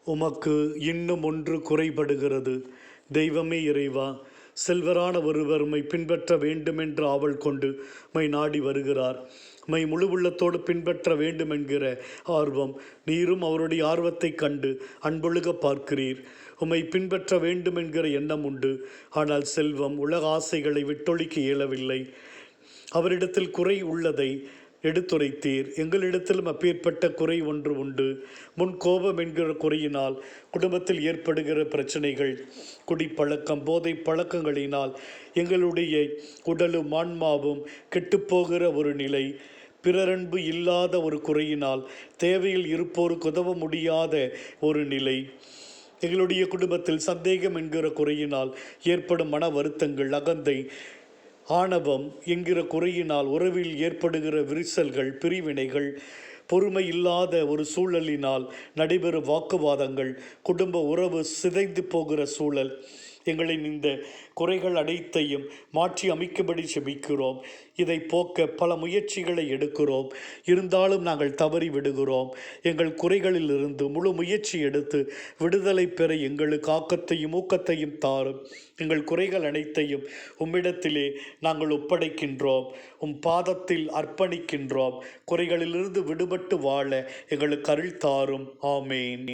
உமக்கு இன்னும் ஒன்று குறைபடுகிறது. தெய்வமே இறைவா, செல்வரான ஒருவர் உம்மை பின்பற்ற வேண்டுமென்று ஆவல் கொண்டு மை நாடி வருகிறார். மை முழு உள்ளத்தோடு பின்பற்ற வேண்டுமென்கிற ஆர்வம், நீரும் அவருடைய ஆர்வத்தைக் கண்டு அன்பொழுக பார்க்கிறீர். உம்மை பின்பற்ற வேண்டுமென்கிற எண்ணம் உண்டு. ஆனால் செல்வம், உலக ஆசைகளை விட்டொழிக்க இயலவில்லை. அவரிடத்தில் குறை உள்ளதை எடுத்துரைத்தீர். எங்களிடத்திலும் அப்பேற்பட்ட குறை ஒன்று உண்டு. முன் கோபம் என்கிற குறையினால் குடும்பத்தில் ஏற்படுகிற பிரச்சனைகள், குடிப்பழக்கம், போதை பழக்கங்களினால் எங்களுடைய உடலும் ஆன்மாவும் கெட்டுப்போகிற ஒரு நிலை, பிறரன்பு இல்லாத ஒரு குறையினால் தேவையில் இருப்போருக்கு உதவ முடியாத ஒரு நிலை, எங்களுடைய குடும்பத்தில் சந்தேகம் என்கிற குறையினால் ஏற்படும் மன வருத்தங்கள், அகந்தை, ஆணவம் என்கிற குறையினால் உறவில் ஏற்படுகிற விரிசல்கள், பிரிவினைகள், பொறுமை இல்லாத ஒரு சூழலினால் நடைபெறும் வாக்குவாதங்கள், குடும்ப உறவு சிதைந்து போகிற சூழல், எங்களின் இந்த குறைகள் அனைத்தையும் மாற்றி அமைக்கும்படி செபிக்கிறோம். இதை போக்க பல முயற்சிகளை எடுக்கிறோம். இருந்தாலும் நாங்கள் தவறி விடுகிறோம். எங்கள் குறைகளிலிருந்து முழு முயற்சி எடுத்து விடுதலை பெற எங்களுக்கு ஆக்கத்தையும் ஊக்கத்தையும் தாரும். எங்கள் குறைகள் அனைத்தையும் உம்மிடத்திலே நாங்கள் ஒப்படைக்கின்றோம். உம் பாதத்தில் அர்ப்பணிக்கின்றோம். குறைகளிலிருந்து விடுபட்டு வாழ எங்களுக்கு அருள் தாரும். ஆமேன்.